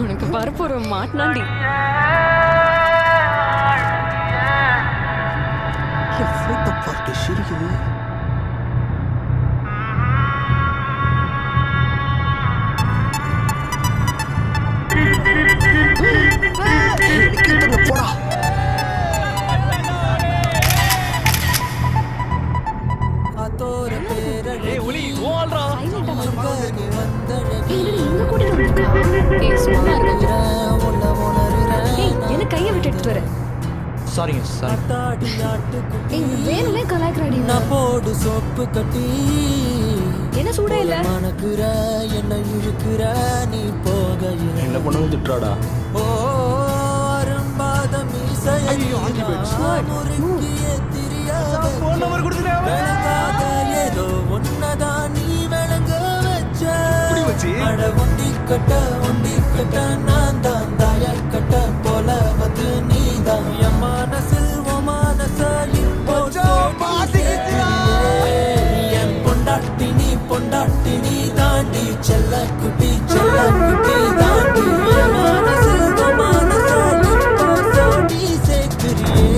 உனக்கு பரப்புற மாட்டினாண்டி. சிரிக்குது. போடா. என்ன கையை விட்டு எடுத்து வர? சாரிங்க சாரி. வேணுமே கலாய்க்கிறாடி. நான் போடு சோப்பு கட்டி என்ன சூடா இல்ல? மணக்குற என்ன இழுக்குற நீ போக என்ன பண்ண திட்டுறாடா. ஓ அரும்பாத மீசையே தெரியாத ஏதோ ஒன்னதான் நீ விளங்க வச்ச அட ஒண்டி கட்ட நான் தான் தாயார் கட்ட போல வந்து நீதான் என் மனசில் ஓ மனசாலி என் பொண்டாட்டி நீ தாண்டி செல்ல குட்டி தாண்டி என் மனசில் ஓ மனசாலி சோடி சேர்க்கிறியே.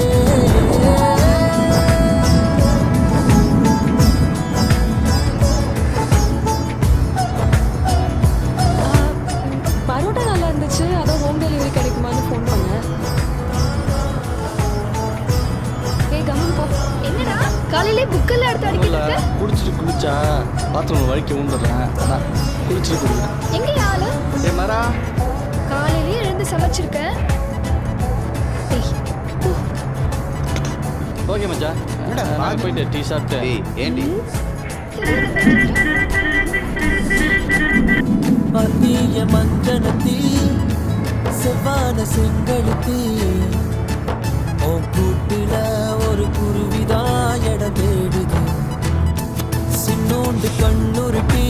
பரோட்டா நல்லா இருந்துச்சு, அதான் ஹோம் டெலிவரி கிடைக்குமான்னு ஃபோன் பண்ணேன். ஏய் கம்மன் போ. என்னடா காலையிலே புக்கெல்லாம் எடுத்து அடிக்கிட்டு குடிச்சிட்டு குளிச்சா பாத்ரூம் வலிக்க உண்டுறேன். அதான் குளிச்சிட்டு குடிக்கிறேன். எங்க ஆளு? ஏ மரா, காலையிலே எழுந்து சமைச்சிருக்க. ஓகே மச்சான். நான் போயிட்டு டீ சாப்பிட்டு. ஏண்டி மத்திய மஞ்சனத்தி செவ்வான செங்கழுத்தி உன் கூட்டுல ஒரு குருவிதான் இடம் தேடுது. சின்னோண்டு கண்ணுருட்டி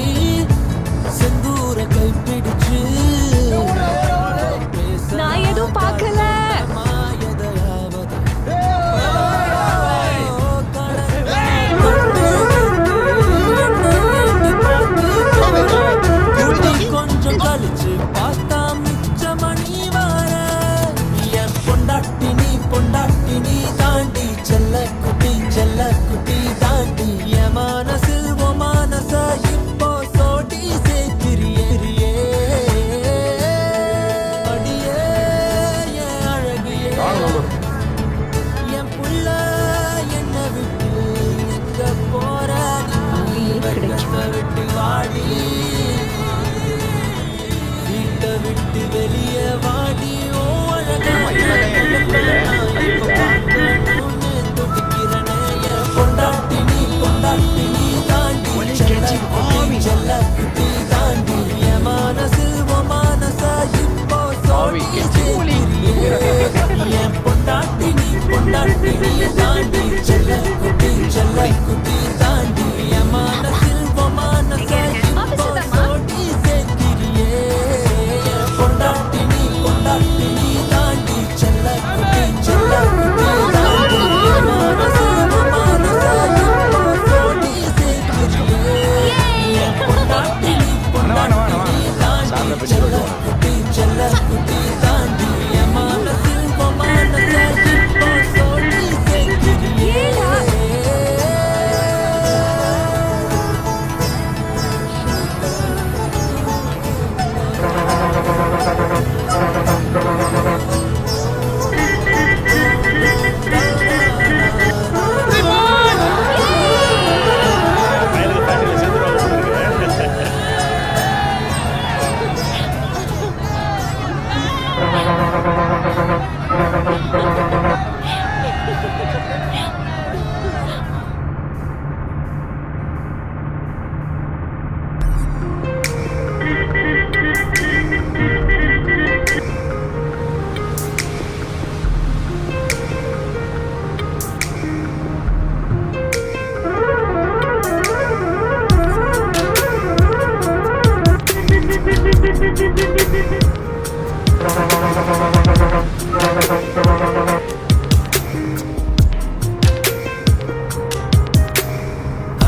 செந்தூர கைப்பிடிச்சு நான் எதுவும் பார்க்கல. கொஞ்சம் கழிச்சு பார்த்தா மிச்ச மணி வார என் பொண்டாட்டி நீ தாண்டி செல்ல குட்டி தாண்டி என் மனசில் ஓ மனச இப்போ சோடி சேர்க்கிறியே. அடியே என் அழகியே என் புள்ள என்ன விட்டு எங்க போற விட்டு வாடி விட்டு வெளியே வாடி. ஓ துடிக்கிறனே பொண்டாட்டி நீ தாண்டி செல்ல குட்டி தாண்டி என் மனசில் ஓ மனச இப்போ சோடி என் பொண்டாட்டி நீ தாண்டி செல்ல குட்டி தாண்டி என் மனசில் ஓ மனச இப்போ சோடி சேர்க்கிறியே. பொண்டாட்டி நீ தாண்டி செல்ல குட்டி தாண்டி என் மனசில் ஓ மனச இப்போ சோடி சேர்க்கிறியே. என் பொண்டாட்டி நீ தாண்டி செல்ல குட்டி தாண்டி என் மனசில் ஓ மனச இப்போ சோடி சேர்க்கிறியே.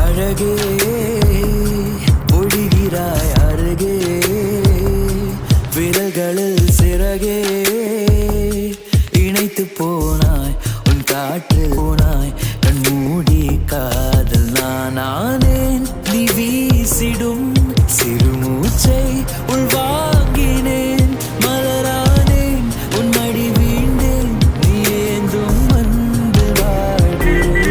அழகே ஒழிகிறாய் அருகே விரல்களில் சிறகே இணைத்து போனாய் உன் காற்று போனாய் கண் மூடி காதல் நானேன் நீ வீசிடும் சிறுமூச்சை உள்வாங்கினேன் மலரானேன் உன் மடி வீண்டேன் நீ ஏந்தும் வந்து வாழ்கிறேன்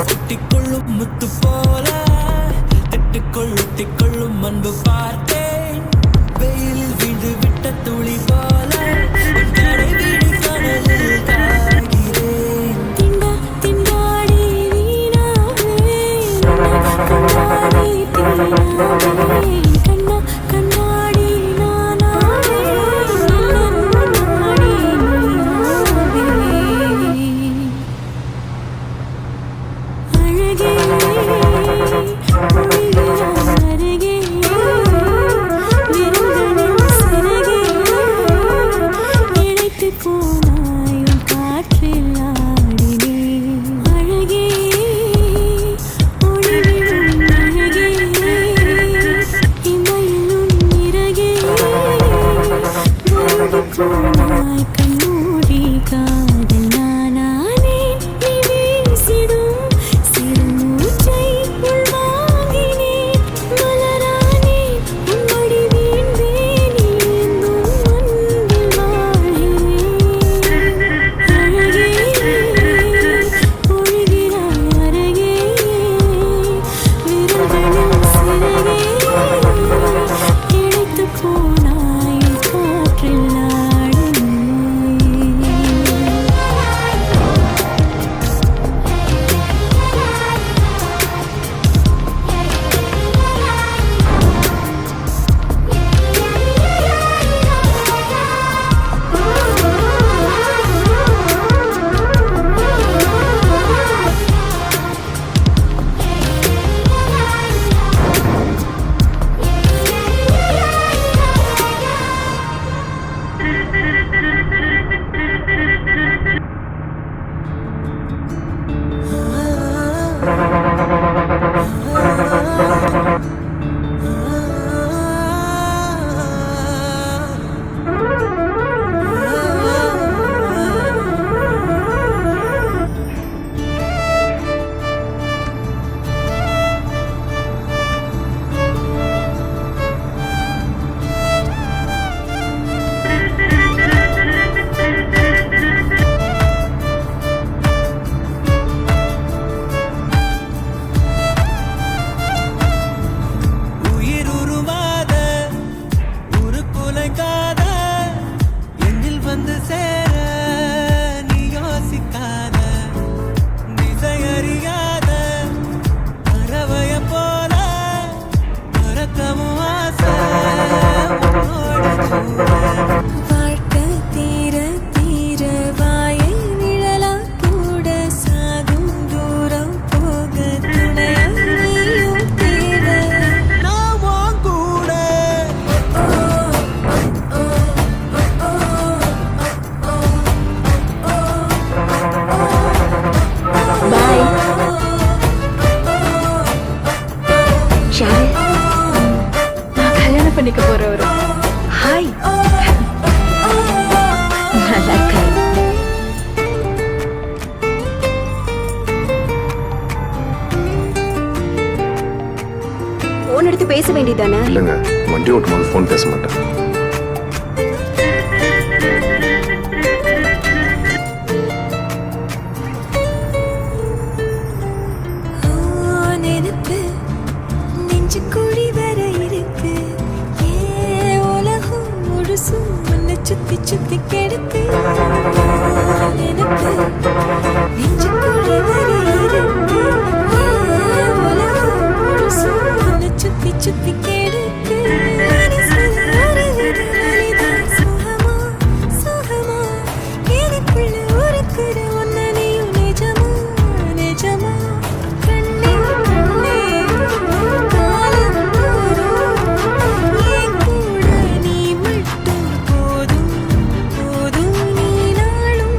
திட்டிக்கொள்ளும் முத்து போல திட்டிக்கொள்ளும் அன்பு பார்த்தேன் வெயிலில் வீண்டு விட்ட துளி போல கடை வீடு கடலில் காய்கிறேன் திண்டாடி வீணாவே கண்ணாடி நானாவே கண்ணூரி காதல் நானே நீ வீசிடும் சிறுமூச்சை உள்வாங்கினேன் மலரானே உன் மடி வீழ்ந்தேன் நீந்தும் வந்து வாழ்கிறேன் அழகே ஒழுகிறாய் அருகே விரல்களில் சிறகே இழைத்து போனாய் காற்றில் பண்ணிக்க போறவரு. ஹாய், நல்லா இருக்க. போன் எடுத்து பேச வேண்டியதானே? இல்லைங்க, வண்டி ஓட்டும்போது போன் பேச மாட்டேன். சுத்தி கெடுத்து எனக்கு நெஞ்சுக்குள்ள வரி இருக்கு உலகம் முழுசு உன்னை சுத்தி சுத்தி கெடுத்து சுகமா சுகமா எனக்குள்ள உருக்குற உன்னை நீயும் நிஜமா நிஜமா கண்ணே கண்ணே காலம் தோறும் என் கூட நீ மட்டும் போதும் போதும் நீ நாளும்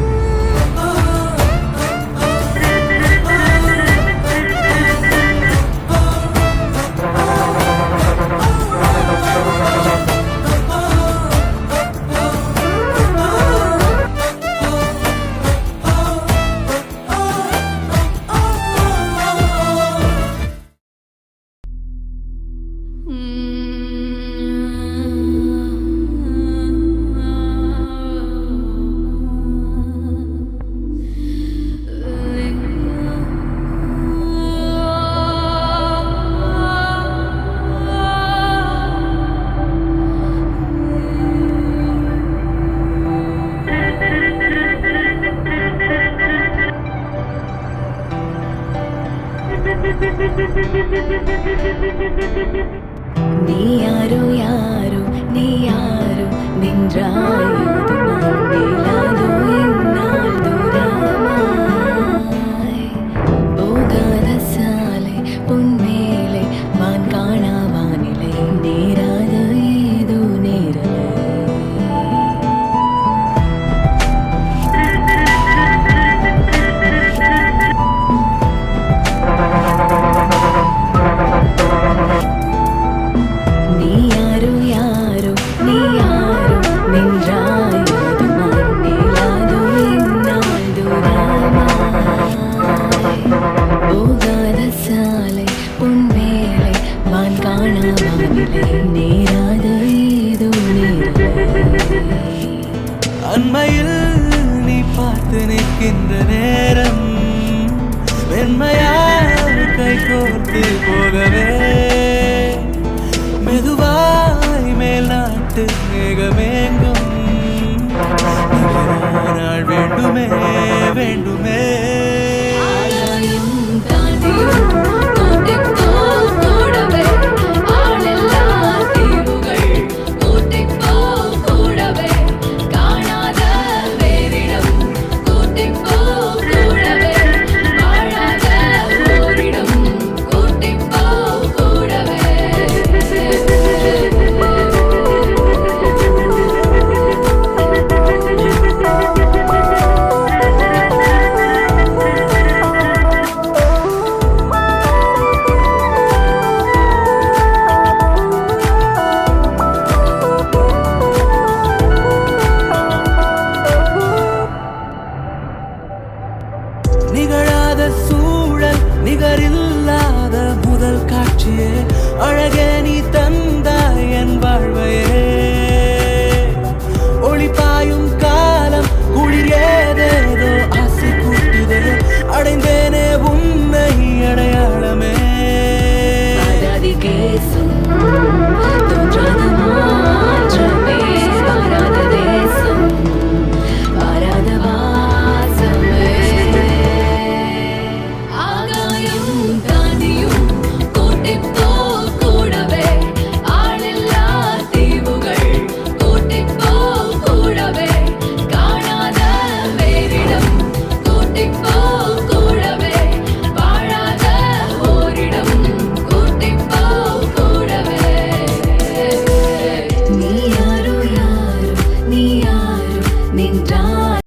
நீ யாரோ யாரோ நீ யாரோ நின்றாயோ மேலாதோ என்னால் தூரமாய் போகாத சாலை பொன்மேலை வான் காணா வானிலை நேராத ஏதோ நேரலை நீ யாரோ யாரோ நீ யாரோ நின்றாயோ மண்ணிலாதோ என்னால் தூரமாய் போகாத சாலை பொன்மேலை வான் காணா வானிலை நேராத ஏதோ நேரலை அண்மையில் நீ பார்த்து நிற்கின்ற நேரம் வெண்மையால் கை கோர்த்து போகவே மெதுவாய் மேல் நாட்டு மேகமேங்கும் நாள் வேண்டுமே